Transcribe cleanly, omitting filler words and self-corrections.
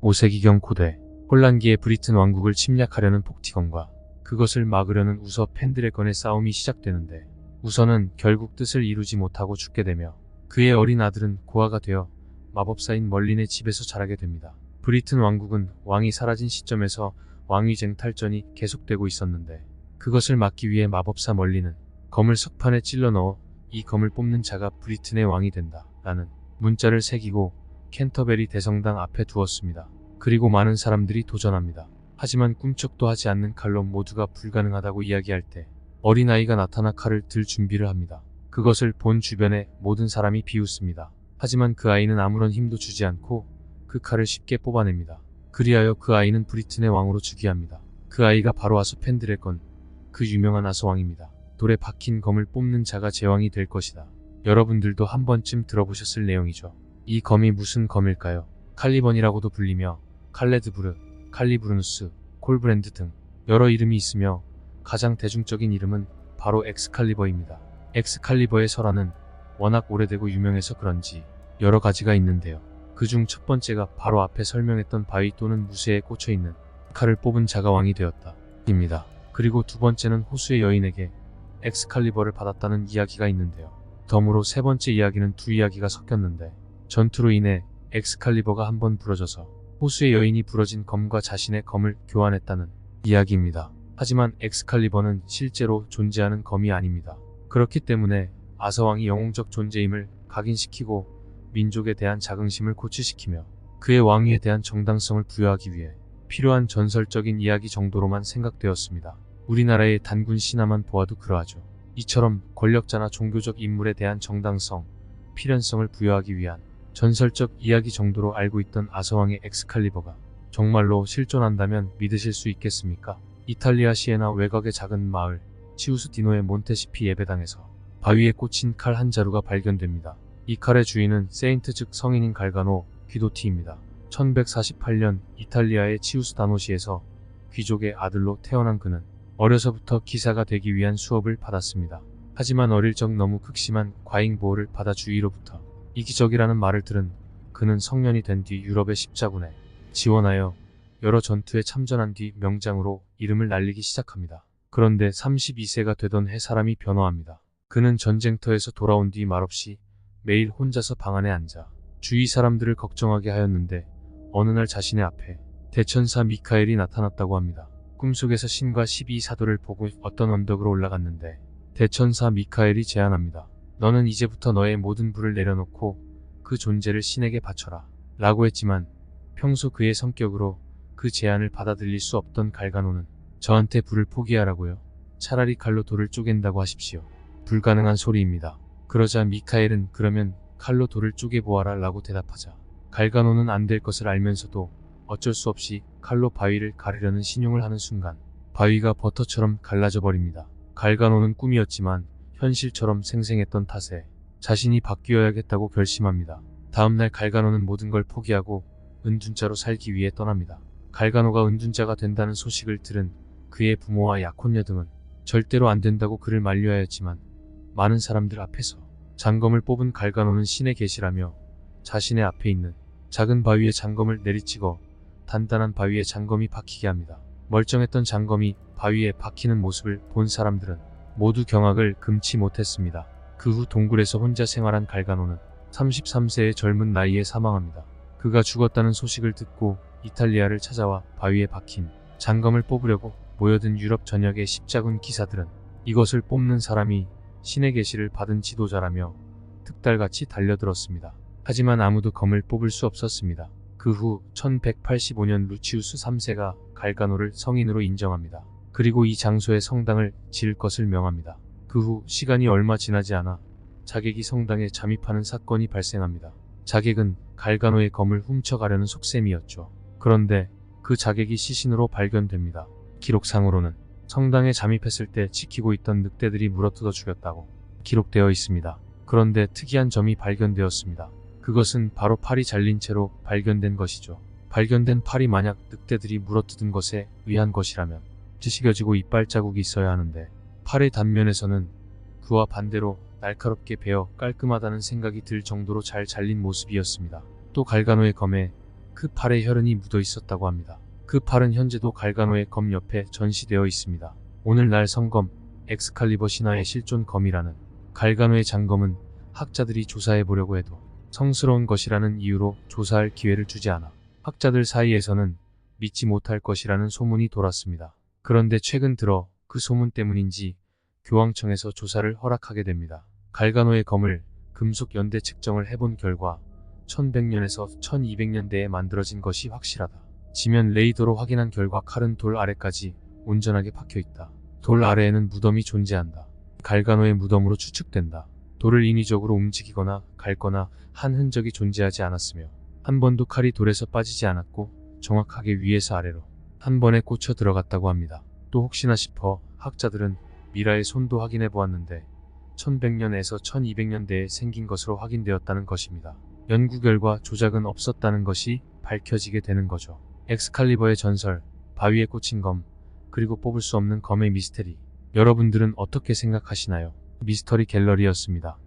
5세기경 고대 혼란기에 브리튼 왕국을 침략하려는 폭티건과 그것을 막으려는 우서 펜드래건의 싸움이 시작되는데 우서는 결국 뜻을 이루지 못하고 죽게 되며 그의 어린 아들은 고아가 되어 마법사인 멀린의 집에서 자라게 됩니다. 브리튼 왕국은 왕이 사라진 시점에서 왕위쟁 탈전이 계속되고 있었는데 그것을 막기 위해 마법사 멀린은 검을 석판에 찔러 넣어 이 검을 뽑는 자가 브리튼의 왕이 된다 라는 문자를 새기고 캔터베리 대성당 앞에 두었습니다. 그리고 많은 사람들이 도전합니다. 하지만 꿈쩍도 하지 않는 칼로 모두가 불가능하다고 이야기할 때 어린아이가 나타나 칼을 들 준비를 합니다. 그것을 본 주변의 모든 사람이 비웃습니다. 하지만 그 아이는 아무런 힘도 주지 않고 그 칼을 쉽게 뽑아냅니다. 그리하여 그 아이는 브리튼의 왕으로 즉위합니다. 그 아이가 바로 아서 펜드래건, 그 유명한 아서왕입니다. 돌에 박힌 검을 뽑는 자가 제왕이 될 것이다. 여러분들도 한 번쯤 들어보셨을 내용이죠. 이 검이 무슨 검일까요? 칼리번이라고도 불리며 칼레드부르, 칼리브루누스, 콜브랜드 등 여러 이름이 있으며 가장 대중적인 이름은 바로 엑스칼리버입니다. 엑스칼리버의 설화는 워낙 오래되고 유명해서 그런지 여러 가지가 있는데요. 그중 첫 번째가 바로 앞에 설명했던 바위 또는 무쇠에 꽂혀있는 칼을 뽑은 자가 왕이 되었다 입니다. 그리고 두 번째는 호수의 여인에게 엑스칼리버를 받았다는 이야기가 있는데요. 덤으로 세 번째 이야기는 두 이야기가 섞였는데 전투로 인해 엑스칼리버가 한번 부러져서 호수의 여인이 부러진 검과 자신의 검을 교환했다는 이야기입니다. 하지만 엑스칼리버는 실제로 존재하는 검이 아닙니다. 그렇기 때문에 아서왕이 영웅적 존재임을 각인시키고 민족에 대한 자긍심을 고취시키며 그의 왕위에 대한 정당성을 부여하기 위해 필요한 전설적인 이야기 정도로만 생각되었습니다. 우리나라의 단군 신화만 보아도 그러하죠. 이처럼 권력자나 종교적 인물에 대한 정당성, 필연성을 부여하기 위한 전설적 이야기 정도로 알고 있던 아서왕의 엑스칼리버가 정말로 실존한다면 믿으실 수 있겠습니까? 이탈리아 시에나 외곽의 작은 마을 치우스 디노의 몬테시피 예배당에서 바위에 꽂힌 칼 한 자루가 발견됩니다. 이 칼의 주인은 세인트 즉 성인인 갈가노 귀도티입니다. 1148년 이탈리아의 치우스 다노시에서 귀족의 아들로 태어난 그는 어려서부터 기사가 되기 위한 수업을 받았습니다. 하지만 어릴 적 너무 극심한 과잉 보호를 받아 주위로부터 이기적이라는 말을 들은 그는 성년이 된 뒤 유럽의 십자군에 지원하여 여러 전투에 참전한 뒤 명장으로 이름을 날리기 시작합니다. 그런데 32세가 되던 해 사람이 변화합니다. 그는 전쟁터에서 돌아온 뒤 말없이 매일 혼자서 방 안에 앉아 주위 사람들을 걱정하게 하였는데 어느 날 자신의 앞에 대천사 미카엘이 나타났다고 합니다. 꿈속에서 신과 12사도를 보고 어떤 언덕으로 올라갔는데 대천사 미카엘이 제안합니다. 너는 이제부터 너의 모든 부를 내려놓고 그 존재를 신에게 바쳐라 라고 했지만 평소 그의 성격으로 그 제안을 받아들일 수 없던 갈가노는 저한테 불을 포기하라고요? 차라리 칼로 돌을 쪼갠다고 하십시오. 불가능한 소리입니다. 그러자 미카엘은 그러면 칼로 돌을 쪼개보아라 라고 대답하자 갈가노는 안 될 것을 알면서도 어쩔 수 없이 칼로 바위를 가르려는 신용을 하는 순간 바위가 버터처럼 갈라져 버립니다. 갈가노는 꿈이었지만 현실처럼 생생했던 탓에 자신이 바뀌어야겠다고 결심합니다. 다음날 갈가노는 모든 걸 포기하고 은둔자로 살기 위해 떠납니다. 갈가노가 은둔자가 된다는 소식을 들은 그의 부모와 약혼녀 등은 절대로 안 된다고 그를 만류하였지만 많은 사람들 앞에서 장검을 뽑은 갈가노는 신의 계시라며 자신의 앞에 있는 작은 바위에 장검을 내리찍어 단단한 바위에 장검이 박히게 합니다. 멀쩡했던 장검이 바위에 박히는 모습을 본 사람들은 모두 경악을 금치 못했습니다. 그 후 동굴에서 혼자 생활한 갈가노는 33세의 젊은 나이에 사망합니다. 그가 죽었다는 소식을 듣고 이탈리아를 찾아와 바위에 박힌 장검을 뽑으려고 모여든 유럽 전역의 십자군 기사들은 이것을 뽑는 사람이 신의 계시를 받은 지도자라며 특달같이 달려들었습니다. 하지만 아무도 검을 뽑을 수 없었습니다. 그 후 1185년 루치우스 3세가 갈가노를 성인으로 인정합니다. 그리고 이 장소에 성당을 지을 것을 명합니다. 그 후 시간이 얼마 지나지 않아 자객이 성당에 잠입하는 사건이 발생합니다. 자객은 갈가노의 검을 훔쳐가려는 속셈이었죠. 그런데 그 자객이 시신으로 발견됩니다. 기록상으로는 성당에 잠입했을 때 지키고 있던 늑대들이 물어뜯어 죽였다고 기록되어 있습니다. 그런데 특이한 점이 발견되었습니다. 그것은 바로 팔이 잘린 채로 발견된 것이죠. 발견된 팔이 만약 늑대들이 물어뜯은 것에 의한 것이라면 찌시겨지고 이빨 자국이 있어야 하는데 팔의 단면에서는 그와 반대로 날카롭게 베어 깔끔하다는 생각이 들 정도로 잘 잘린 모습이었습니다. 또 갈가노의 검에 그 팔에 혈흔이 묻어 있었다고 합니다. 그 팔은 현재도 갈가노의 검 옆에 전시되어 있습니다. 오늘날 성검 엑스칼리버 신화의 실존 검이라는 갈가노의 장검은 학자들이 조사해 보려고 해도 성스러운 것이라는 이유로 조사할 기회를 주지 않아 학자들 사이에서는 믿지 못할 것이라는 소문이 돌았습니다. 그런데 최근 들어 그 소문 때문인지 교황청에서 조사를 허락하게 됩니다. 갈가노의 검을 금속 연대 측정을 해본 결과 1100년에서 1200년대에 만들어진 것이 확실하다. 지면 레이더로 확인한 결과 칼은 돌 아래까지 온전하게 박혀있다. 돌 아래에는 무덤이 존재한다. 갈가노의 무덤으로 추측된다. 돌을 인위적으로 움직이거나 갈거나 한 흔적이 존재하지 않았으며 한 번도 칼이 돌에서 빠지지 않았고 정확하게 위에서 아래로 한 번에 꽂혀 들어갔다고 합니다. 또 혹시나 싶어 학자들은 미라의 손도 확인해 보았는데 1100년에서 1200년대에 생긴 것으로 확인되었다는 것입니다. 연구 결과 조작은 없었다는 것이 밝혀지게 되는 거죠. 엑스칼리버의 전설, 바위에 꽂힌 검, 그리고 뽑을 수 없는 검의 미스테리. 여러분들은 어떻게 생각하시나요? 미스터리 갤러리였습니다.